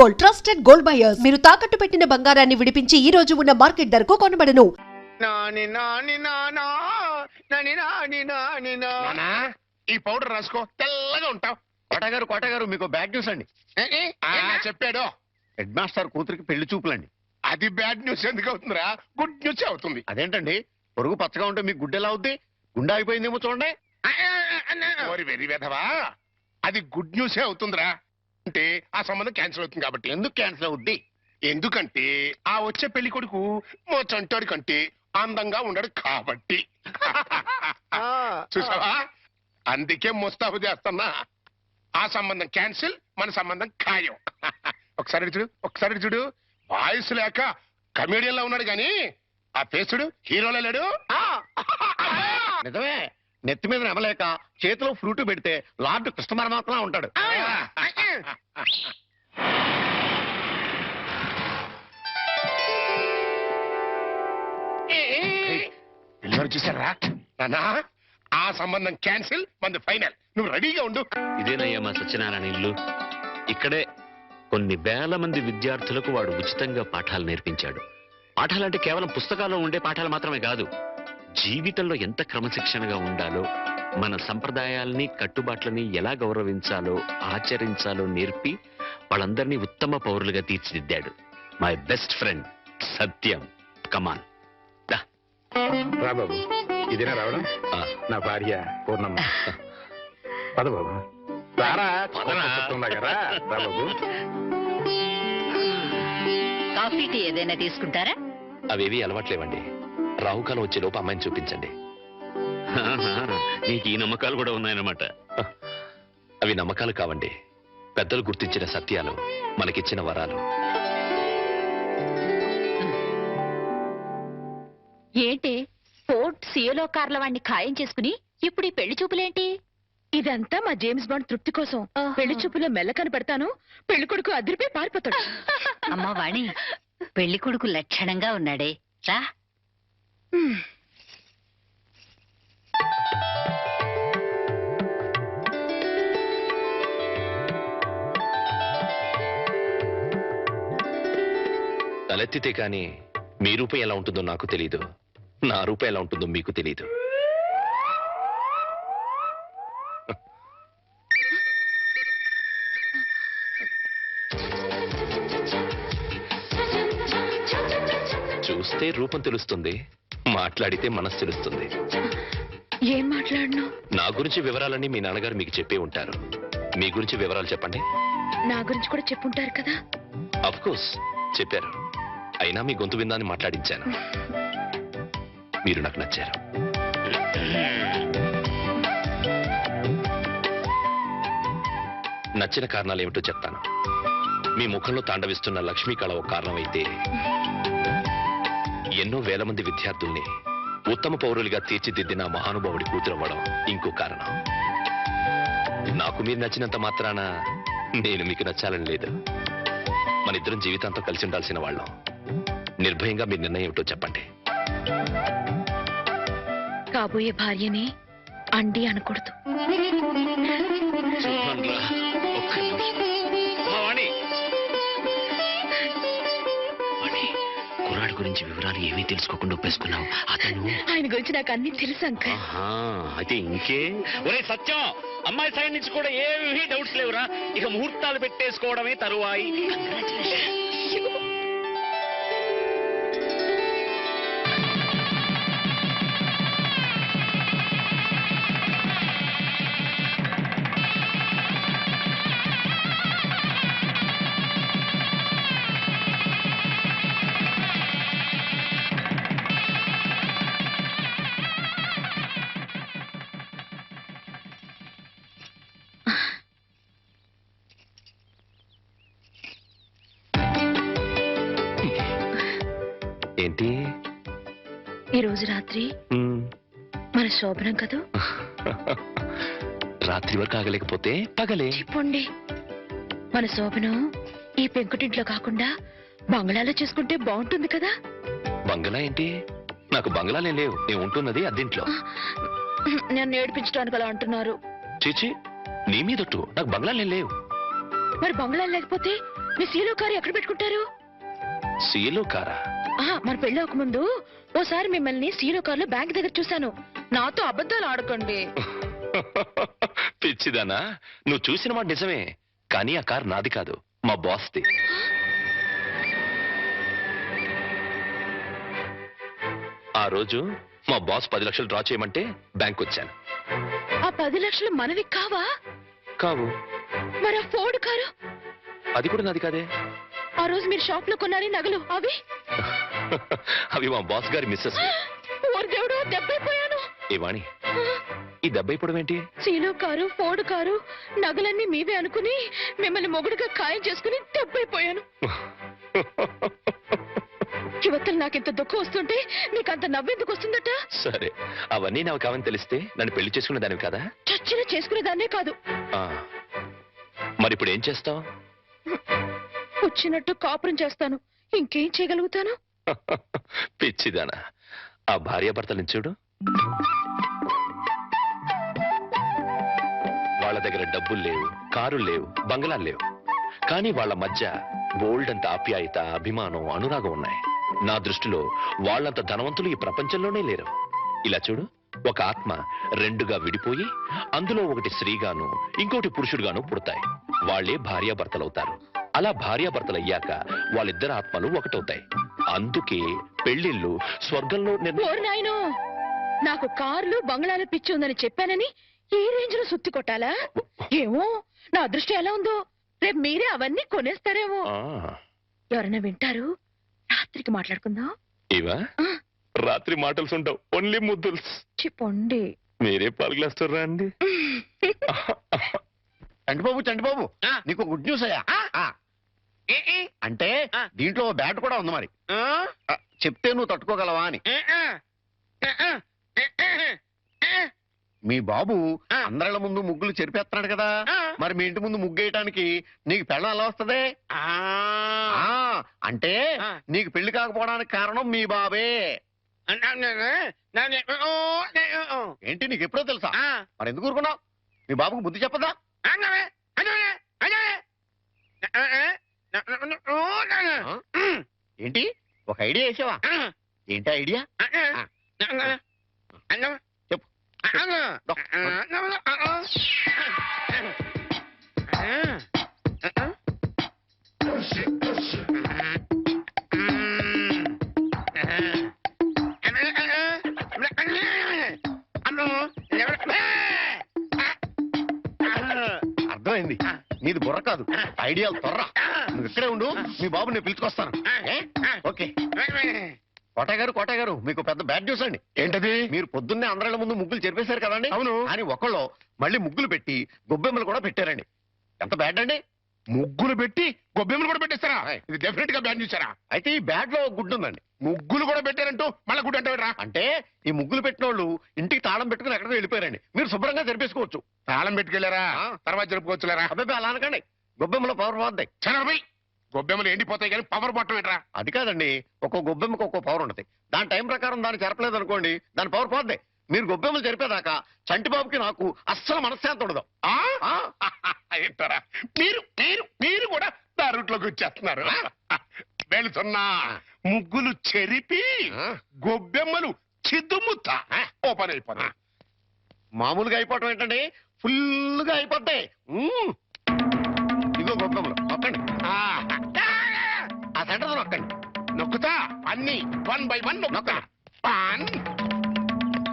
Gold, trusted gold buyers. మీరు తాకట్టు పెట్టిన బంగారాన్ని విడిపించి ఈ రోజు ఉన్న మార్కెట్ ధరకు కొనబడను. ఈ పౌడర్ రాసుకో, తెల్లగా ఉంటావు. కోటగారు మీకు బ్యాడ్ న్యూస్ అండి. చెప్పాడు. హెడ్ మాస్టర్ కూతురికి పెళ్లి చూపులండి. అది బ్యాడ్ న్యూస్ ఎందుకు అవుతుందిరా? గుడ్ న్యూస్ అవుతుంది. అదేంటండి, పొరుగు పచ్చగా ఉంటే మీకు గుడ్డెలా అవుద్ది? గుండె అయిపోయిందేమో చూడండి. ఓరి వెర్రి వెధవా, అది గుడ్ న్యూసే అవుతుందిరా. అంటే ఆ సంబంధం క్యాన్సిల్ అవుతుంది కాబట్టి. ఎందుకు క్యాన్సిల్ అవుద్ది? ఎందుకంటే ఆ వచ్చే పెళ్లి కొడుకు చంటోడి కంటే అందంగా ఉండడు కాబట్టి. చూసావా, అందుకే ముస్తాబు చేస్తున్నా. ఆ సంబంధం క్యాన్సిల్, మన సంబంధం ఖాయం. ఒకసారి చూడు వాయిస్ లేక కమేడియన్ లా ఉన్నాడు గాని ఆ ఫేసుడు హీరోలో లేడు. నిజమే, నెత్తి మీద నెమలేక చేతిలో ఫ్రూట్ పెడితే లార్డ్ కృష్ణ పరమాత్మ ఉంటాడు. పిల్లలు చూసారా నాన్నా? ఆ సంబంధం క్యాన్సిల్, మంది ఫైనల్. నువ్వు రెడీగా ఉండు. ఇదేనయ్యా మా సత్యనారాయణ ఇల్లు. ఇక్కడే కొన్ని వేల మంది విద్యార్థులకు వాడు ఉచితంగా పాఠాలు నేర్పించాడు. పాఠాలంటే కేవలం పుస్తకాల్లో ఉండే పాఠాలు మాత్రమే కాదు, జీవితంలో ఎంత క్రమశిక్షణగా ఉండాలో, మన సంప్రదాయాల్ని కట్టుబాట్లని ఎలా గౌరవించాలో ఆచరించాలో నేర్పి వాళ్ళందరినీ ఉత్తమ పౌరులుగా తీర్చిదిద్దాడు. మై బెస్ట్ ఫ్రెండ్ సత్యం. కమాన్ రా బాబు, ఇదేనా రావడం? నా భార్య పూర్ణమ్మ. పద బాబు, రారా. రా బాబు. కాఫీ టీ ఏదైనా తీసుకుంటారా? అవేవి అలవాట్లేవండి. రాహుకాలం వచ్చే లోపు అమ్మాయిని చూపించండి. నీకు ఈ నమ్మకాలు కూడా ఉన్నాయన్నమాట. అవి నమ్మకాలు కావండి, పెద్దలు గుర్తించిన సత్యాలు, మనకిచ్చిన వరాలు. ఏంటి ఫోర్ట్ సియోలో కార్ల వాడిని ఖాయం చేసుకుని ఇప్పుడు ఈ పెళ్లి చూపులేంటి? ఇదంతా మా జేమ్స్ బాండ్ తృప్తి కోసం. పెళ్లి చూపులో మెల్ల కనపడతాను, పెళ్లి కొడుకు అదిరిపోయి పారిపోతాడు. అమ్మ వాణి, పెళ్లి కొడుకు లక్షణంగా ఉన్నాడే, రా. తలెత్తితే కాని మీ రూపం ఎలా ఉంటుందో నాకు తెలీదు, నా రూపం ఎలా ఉంటుందో మీకు తెలీదు. చూస్తే రూపం తెలుస్తుంది, మాట్లాడితే మనసు తెలుస్తుంది. ఏం మాట్లాడను? నా గురించి వివరాలన్నీ మీ నాన్నగారు మీకు చెప్పే ఉంటారు. మీ గురించి వివరాలు చెప్పండి. నా గురించి కూడా చెప్పుంటారు కదా. అఫ్ కోర్స్ చెప్పారు, అయినా మీ గొంతు విందాన్ని మాట్లాడించాను. మీరు నాకు నచ్చారు. నచ్చిన కారణాలు ఏమిటో చెప్తాను. మీ ముఖంలో తాండవిస్తున్న లక్ష్మీ కళ ఒక కారణం అయితే, ఎన్నో వేల మంది విద్యార్థుల్ని ఉత్తమ పౌరులుగా తీర్చిదిద్దిన మహానుభావుడి కూతురవ్వడం ఇంకో కారణం. నాకు మీరు నచ్చినంత మాత్రాన నేను మీకు నచ్చాలని లేదు. మన ఇద్దరం జీవితాంతం కలిసి ఉండాల్సిన వాళ్ళం. నిర్భయంగా మీ నిర్ణయం ఏమిటో చెప్పండి. కాబోయే భార్యని అండి అనకూడదు. కుర్రాడి గురించి వివరాలు ఏమీ తెలుసుకోకుండా ఒప్పేసుకున్నావు. అతను ఆయన గురించి నాకు అన్ని తెలుసు అంకల్. అయితే ఇంకే. ఒరే సత్యం, అమ్మాయి సైడ్ నుంచి కూడా ఏమీ డౌట్స్ లేవురా. ఇక ముహూర్తాలు పెట్టేసుకోవడమే తరువాయి. ఏంటి ఈ రోజు రాత్రి మన శోభనం కదా. రాత్రి వరకు ఆగలేకపోతే పగలే చెప్పండి. మన శోభనం ఈ పెంకుటింట్లో కాకుండా బంగ్లాలో చేసుకుంటే బాగుంటుంది కదా. బంగ్లా ఏంటి? నాకు బంగ్లాలే లేవు, నేను ఉంటున్నది అద్దెంట్లో. నన్ను ఏడిపించడానికి అలా అంటున్నారు. చీచి, నీ మీదొట్టు, నాకు బంగ్లాలే లేవు. మరి బంగ్లా లేకపోతే మీ సీలో కారు ఎక్కడ పెట్టుకుంటారు? సీలో కారా? మన పెళ్ళి అవ్వక ముందు ఓసారి మిమ్మల్ని సీలో కారులో బ్యాంక్ దగ్గర చూశాను. నాతో అబద్ధాలు ఆడకండి. పిచ్చిదానా, నువ్వు చూసిన మాట నిజమే, కానీ ఆ కారు నాది కాదు, మా బాస్ది. ఆ రోజు మా బాస్ 10 లక్షలు డ్రా చేయమంటే బ్యాంక్ వచ్చాను. ఆ 10 లక్షలు మనవి కావా? కావు. మరి ఆ ఫోర్డ్ కారు? అది కూడా నాది కాదే. ఆ రోజు మీరు షాప్ లో కొన్నారే నగలు అవి? అవి మా బాస్ గారి మిస్సెస్. ఓరి దేవుడు, దెబ్బైపోయాను. ఏ వాణి, ఈ దెబ్బైపోవడం ఏంటి? సీలో కారు, ఫోర్డ్ కారు, నగలన్నీ మీవే అనుకుని మిమ్మల్ని మొగుడుగా ఖాయం చేసుకుని దెబ్బైపోయాను. యువతలు నాకెంత దుఃఖం వస్తుంటే నీకంత నవ్వెందుకు వస్తుందట? సరే, అవన్నీ నాకు కావని తెలిస్తే నన్ను పెళ్లి చేసుకునే దానివి కదా? చచ్చిన చేసుకునేదాన్నే కాదు. మరి ఇప్పుడు ఏం చేస్తావు? వచ్చినట్టు కాపురం చేస్తాను. ఇంకేం చేయగలుగుతాను? పిచ్చిదానా, ఆ భార్యాభర్తలను చూడు. వాళ్ళ దగ్గర డబ్బులు లేవు, కారులు లేవు, బంగ్లాలు లేవు, కానీ వాళ్ళ మధ్య బోల్డ్ అంత ఆప్యాయత, అభిమానం, అనురాగం ఉన్నాయి. నా దృష్టిలో వాళ్ళంత ధనవంతులు ఈ ప్రపంచంలోనే లేరు. ఇలా చూడు, ఒక ఆత్మ రెండుగా విడిపోయి అందులో ఒకటి స్త్రీగాను ఇంకోటి పురుషుడుగాను పుడతాయి. వాళ్లే భార్యాభర్తలవుతారు. అలా భార్యాభర్తలయ్యాక వాళ్ళిద్దరు ఆత్మలు ఒకటవుతాయి. అందుకే పెళ్లిళ్ళు స్వర్గంలో ఓరి నాయనో, నాకు కార్లు బంగ్లాలు పిచ్చి ఉందని చెప్పానని ఈ రేంజ్ లో సుత్తి కొట్టాలా? ఏమో, నా అదృష్టం ఎలా ఉందో, రేపు మీరే అవన్నీ కొనేస్తారేమో. ఎవరైనా వింటారు? రాత్రికి మాట్లాడుకుందాం. ఇవా రాత్రి మాటలు ఉండవు, ఓన్లీ ముద్దుల్స్. చెప్పండి. మీరే పలుకులేస్తారా అండి? చంటిబాబు నీకు గుడ్ న్యూస్ అయ్యా. అంటే దీంట్లో బ్యాట్ కూడా ఉంది, మరి చెప్తే నువ్వు తట్టుకోగలవా అని. మీ బాబు అందరిళ్ళ ముందు ముగ్గులు చెరిపేస్తున్నాడు కదా, మరి మీ ఇంటి ముందు ముగ్గేయటానికి నీకు పెళ్ళం ఎలా వస్తుంది? అంటే నీకు పెళ్లి కాకపోవడానికి కారణం మీ బాబే. ఏంటి, నీకు ఎప్పుడో తెలుసా? మరి ఎందుకు ఊరుకున్నావు? మీ బాబుకు బుద్ధి చెప్పదా? ఏంటి, ఒక ఐడియా వేసావా? ఏంటి ఐడియా? చెప్పు. అర్థమైంది, నీది బుర్ర కాదు, ఐడియాలు త్వర. నువ్వు ఇక్కడే ఉండు, మీ బాబు నేను పిలుచుకొస్తాను. ఓకే. కోటయ్య గారు మీకు పెద్ద బ్యాడ్ న్యూస్ అండి. ఏంటది? మీరు పొద్దున్నే అందరిళ్ళ ముందు ముగ్గులు చెరిపేశారు కదండి. అవును. అని ఒకళ్ళు మళ్ళీ ముగ్గులు పెట్టి గొబ్బెమ్మలు కూడా పెట్టారండి. ఎంత బ్యాడ్ అండి? ముగ్గులు పెట్టి గొబ్బెమ్మలు కూడా పెట్టేస్తారా? ఇది డెఫినెట్ గా బ్యాన్ చేశారా? అయితే ఈ బ్యాడ్ లో గుడ్డు ఉందండి. ముగ్గులు కూడా పెట్టారంటూ మళ్ళీ గుడ్డు అంటే అంటే ఈ ముగ్గులు పెట్టిన వాళ్ళు ఇంటికి తాళం పెట్టుకుని ఎక్కడికో వెళ్ళిపోయారండి. మీరు శుభ్రంగా జరిపేసుకోవచ్చు. తాళం పెట్టుకెళ్లారా? తర్వాత జరుపుకోవచ్చులేరా? అబ్బాయి అలా అనకండి, గొబ్బెమ్మలో పవర్ పోద్ది. చనరబై, గొబ్బెమ్మలు ఎండిపోతాయి కానీ పవర్ బొట్టం ఏంట్రా? అది కాదండి, ఒక్కో గొబ్బెమ్మకి ఒక్కో పవర్ ఉంటుంది. దాని టైం ప్రకారం దాన్ని జరపలేదు అనుకోండి, దాని పవర్ పోద్ది. మీరు గొబ్బెమ్మలు జరిపేదాకా చంటిబాబుకి నాకు అస్సలు మనశ్శాంతి ఉండదు. ఏంటారా మీరు మీరు మీరు కూడా నా రూట్లోకి వచ్చేస్తున్నారు. వెళుతున్నా ముగ్గులు చెరిపి గొబ్బెమ్మలు చిద్దుముత్త ఓపెన్ అయిపోతాయి. మామూలుగా అయిపోవటం ఏంటండి, ఫుల్గా అయిపోతాయి. ఇదిగో గొబ్బెమ్మలు నొక్కండి, ఆ సెంటర్ నొక్కండి. నొక్కుతా అన్ని 1 by 1 నొక్కుతా. 1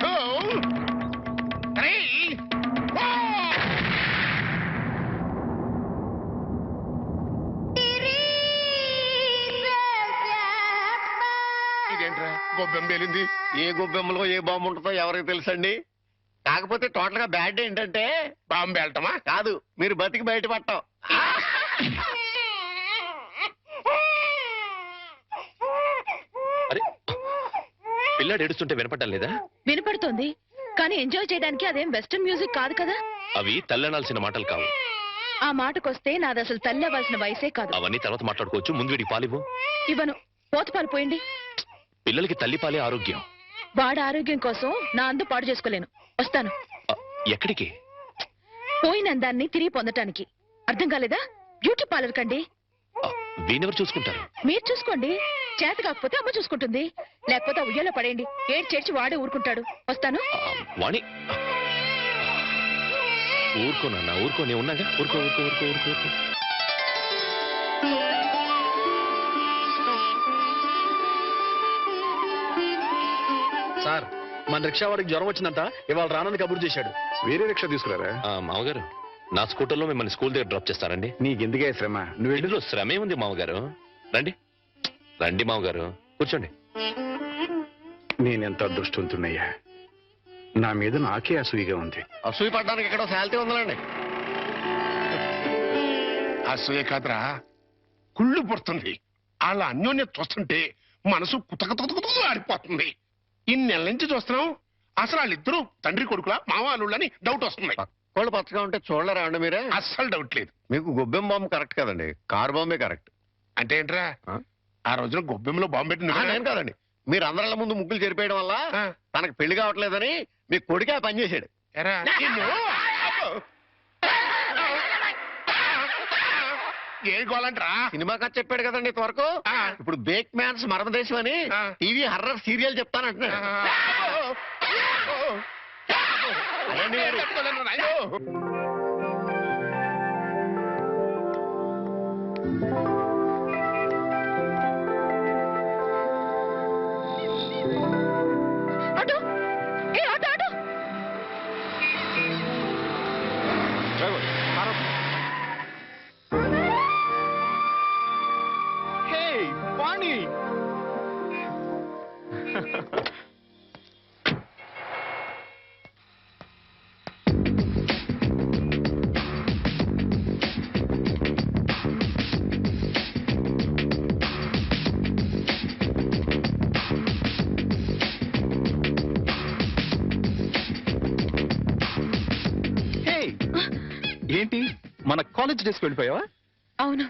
2 3 4. ఇదేంట్రా గొబ్బెమ్మ పేలింది? ఏ గొబ్బెమ్మలో ఏ బాంబు ఉంటుందో ఎవరికి తెలుసండి. కాకపోతే టోటల్ గా బ్యాడ్ ఏంటంటే బాంబు వెళ్ళటమా కాదు, మీరు బతికి బయట పట్టం. అరే, పిల్లాడు ఏడుస్తుంటే వినపడ్డం లేదా? వినపడుతోంది, కానీ ఎంజాయ్ చేయడానికి అదేం వెస్టర్న్ మ్యూజిక్ కాదు కదా. అవి తల్లనాల్సిన మాటలు కావు. ఆ మాటకొస్తే నాది అసలు తల్లి అవ్వాల్సిన వయసే కాదు. అవన్నీ తర్వాత మాట్లాడుకోవచ్చు, ముందు వీడికి పాలివ్వు. ఇవ్వను, పోతపాలు పోయండి. పిల్లలకి తల్లిపాలే ఆరోగ్యం. వాడి ఆరోగ్యం కోసం నా అందు పాడు చేసుకోలేను. వస్తాను. ఎక్కడికి? పోయిన అందాన్ని తిరిగి పొందటానికి. అర్థం కాలేదా? బ్యూటీ పార్లర్ కండి. వీణెవరు చూసుకుంటారు? మీరు చూసుకోండి. చేత కాకపోతే అమ్మ చూసుకుంటుంది. లేకపోతే ఆ ఉయ్యాలో పడేయండి. చేర్చి వాడే ఊరుకుంటాడు. వస్తాను. వాణి ఊరుకోనన్నా, ఊరుకో, నేను ఉన్నాగా. ఊరుకో ఊరుకో ఊరుకో ఊరుకో ఊరుకో. సార్, మన రిక్షా వాడికి జ్వరం వచ్చిందంట. ఇవాళ రానని కబురు చేశాడు. వేరే రిక్షా తీసుకురారా? మామగారు, నా స్కూటర్లో మిమ్మల్ని స్కూల్ దగ్గర డ్రాప్ చేస్తారండి. నీకెందుకే శ్రమ? నువ్వు ఇందులో శ్రమే ఉంది మామగారు. రండి రండి మామగారు, కూర్చోండి. నేనెంత అదృష్టవంతున్నయ్యా. నా మీద నాకే అసూయగా ఉంది. అసూయ పడ్డానికి ఎక్కడో శాలిటీ ఉందండి. అసూయ కాదురా, కుళ్ళు పుడుతుంది. వాళ్ళ అన్యోన్యత చూస్తుంటే మనసు కుతకుతకుతకు ఆడిపోతుంది. ఇన్ని నెలల నుంచి చూస్తున్నాం. అసలు వాళ్ళిద్దరూ తండ్రి కొడుకులా మావాళ్ళని డౌట్ వస్తుంది. కోళ్ళు పచ్చగా ఉంటే చూడలేరా అండి మీరే? అస్సలు డౌట్ లేదు. మీకు గొబ్బెం బాంబు కరెక్ట్ కదండి, కారు బాంబే కరెక్ట్. అంటే ఏంట్రా, ఆ రోజున గొబ్బెంలో బాంబు పెట్టి నేను కాదండి, మీరు అందరిళ్ళ ముందు ముగ్గులు చెరిపేయడం వల్ల తనకు పెళ్లి కావట్లేదని మీ కొడుకే పని చేశాడు. ఏ గోలంట్రా? సినిమా కథ చెప్పాడు కదండి ఇంతవరకు. ఇప్పుడు బేక్ మ్యాన్స్ మరమదేశం అని టీవీ హర్రర్ సీరియల్ చెప్తానంటున్నాడు. Auto, auto auto. వాణి, ఏంటి మన కాలేజ్ డేస్కి వెళ్ళిపోయావా? అవును,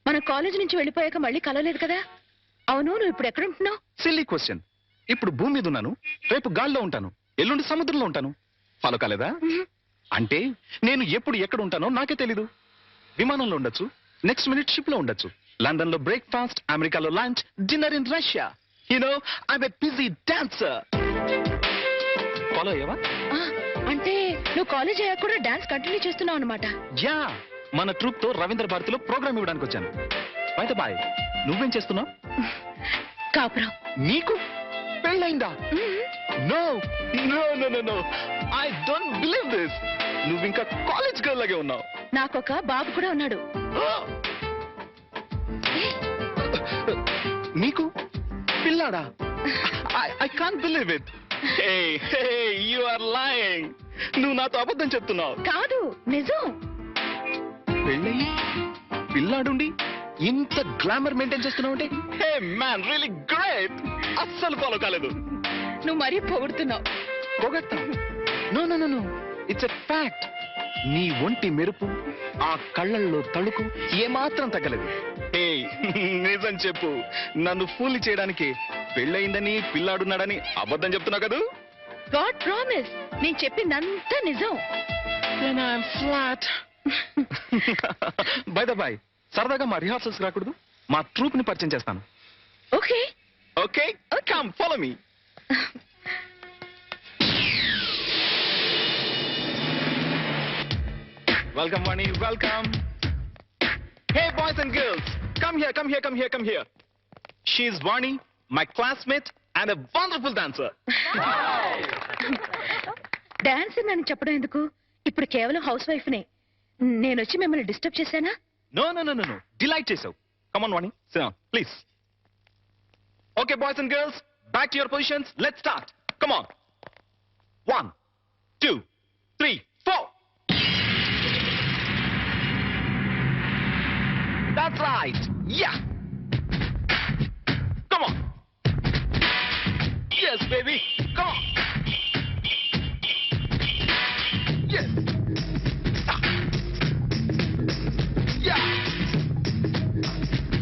మన కాలేజ్ నుంచి వెళ్ళిపోయాక మళ్ళీ కలవలేదు కదా. అవును, నువ్వు ఇప్పుడు ఎక్కడ ఉంటున్నావు? Silly question. ఇప్పుడు భూమి మీద ఉన్నాను, రేపు గాల్లో ఉంటాను, ఎల్లుండి సముద్రంలో ఉంటాను. ఫాలో కాలేదా? అంటే నేను ఎప్పుడు ఎక్కడ ఉంటానో నాకే తెలీదు. విమానంలో ఉండొచ్చు, నెక్స్ట్ మినిట్ షిప్ లో ఉండొచ్చు, లండన్ లో బ్రేక్ఫాస్ట్, అమెరికాలో lunch, dinner in Russia. You know I'm a busy dancer. Follow అయ్యావా? అంటే నువ్వు కాలేజ్ అయ్యాక కూడా డాన్స్ కంటిన్యూ చేస్తున్నావు అనమాట. యా, మన ట్రూప్ తో రవీంద్ర భారతిలో ప్రోగ్రామ్ ఇవ్వడానికి వచ్చాను. బయట బాయ్, నువ్వేం చేస్తున్నావు? కాపురం. నీకు పెళ్ళైందా? No no no no no, I don't believe this. నువ్వు ఇంకా కాలేజ్ గర్ల్ లాగే ఉన్నావు. నాకొక బాబు కూడా ఉన్నాడు. నీకు పిల్లాడా? I can't believe it. Hey hey, you are lying. నువ్వు నాతో అబద్ధం చెప్తున్నావు. కాదు, నిజం. పెళ్ళయి పిల్లాడుండి ఇంత గ్లామర్ మెయింటైన్ చేస్తున్నావు అంటే, హే మ్యాన్, రియల్లీ గ్రేట్. అస్సలు ఫాలో కాలేదు. నువ్వు మరీ పొగుడుతున్నావు. పొగట్టా? No no no no, it's a fact. నీ ఒంటి మెరుపు, ఆ కళ్ళల్లో తళుకు ఏమాత్రం తగ్గలేదు. ఏ నిజం చెప్పు, నన్ను ఫూల్ చేయడానికి పెళ్ళయిందని పిల్లాడున్నాడని అబద్ధం చెప్తున్నావు కదా? గాడ్ ప్రామిస్, నేను చెప్పిందంతా నిజం. ఫ్లాట్. బై ద బై, సరదాగా మా రిహార్సల్స్ రాకూడదు? మా ట్రూప్ ని పరిచయం చేస్తాను. Okay okay, come follow me. Welcome, Vani. Welcome. Hey, boys and girls, come here, come here, come here, come here. She is Vani, my classmate and a wonderful dancer. Dance నన్ను చెప్పడం ఎందుకు? ఇప్పుడు కేవలం house wife నే. నేను వచ్చి మిమ్మల్ని disturb చేశానా? No, no, no, no, no. Delight yourself. Come on, Vani. Sit down, please. Okay, boys and girls, back to your positions. Let's start. Come on. 1, 2, 3, 4. That's right. Yeah. Come on. Yes, baby. Come on. Yes. Ah. Yeah.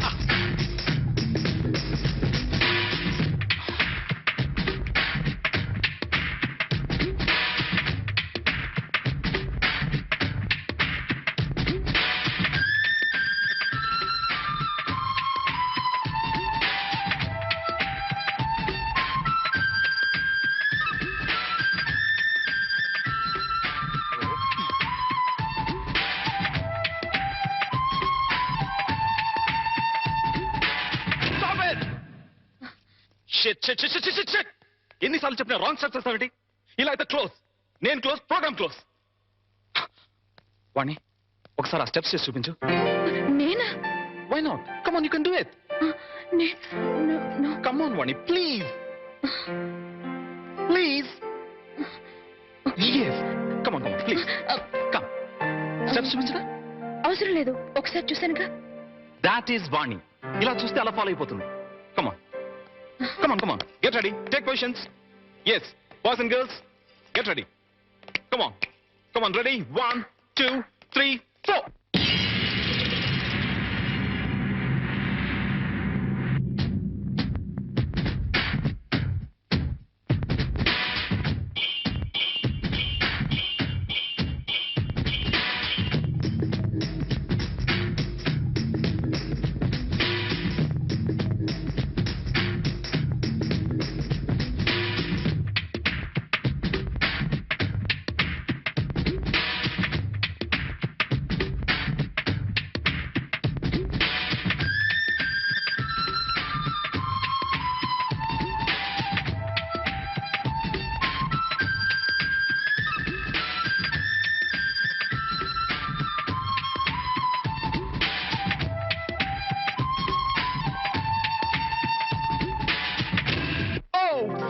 Ah. ఎన్నిసార్లు చెప్పినా wrong step చేస్తావేంటి? ఇలా అయితే close, నేను close, programme close. వాణి ఒకసారి ఆ steps చేసి చూపించు. నేనా? Why not? Come on, you can do it. Come on Vani, please please. yes, come on please, come. Steps చూపించరా? అవసరం లేదు, ఒకసారి చూసానుగా. దాట్ ఈస్ వాణి. ఇలా చూస్తే అలా ఫాలో అయిపోతుంది. Come on come on, get ready, take positions. yes, boys and girls, get ready. come on, ready, 1 2 3 4.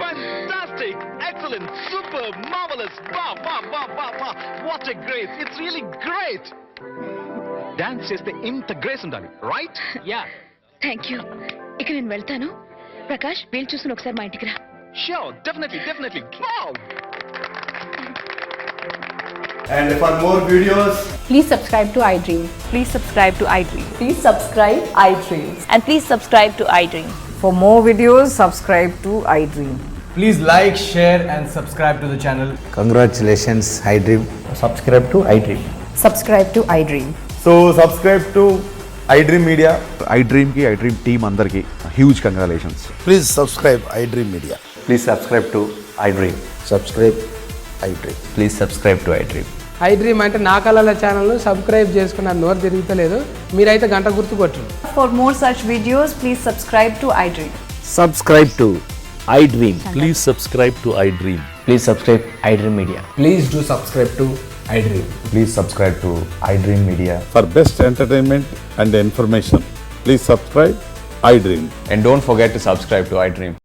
Fantastic! Excellent! Super! Marvelous! Wow! What a grace! It's really great! Dance చేస్తే ఇంత grace ఉండాలి, right? Yeah, thank you. ఇక నేను వెళ్తాను. ప్రకాష్, వీలు చూసుకుని ఒకసారి మా ఇంటికి రా. Sure, definitely. Wow! And for more videos, Please subscribe to iDream. Please subscribe to iDream. Please subscribe iDream. And please subscribe to iDream. For more videos, subscribe to iDream. please like, share and subscribe to the channel. Congratulations, iDream. Subscribe to iDream. Subscribe to iDream. So subscribe to iDream Media. iDream team అందరికి huge congratulations. Please subscribe iDream Media. Please subscribe to iDream. Subscribe iDream. Please subscribe to iDream. iDream అంటే నా కళల ఛానల్ను subscribe చేసుకున్న నోరు తిరుగుతలేదు. మీరైతే గంట గుర్తు కొట్టండి. For more such videos, please subscribe to iDream. Subscribe to iDream. Please subscribe to iDream. Please subscribe iDream Media. Please do subscribe to iDream. Please subscribe to iDream Media. For best entertainment and information, please subscribe iDream. And don't forget to subscribe to iDream.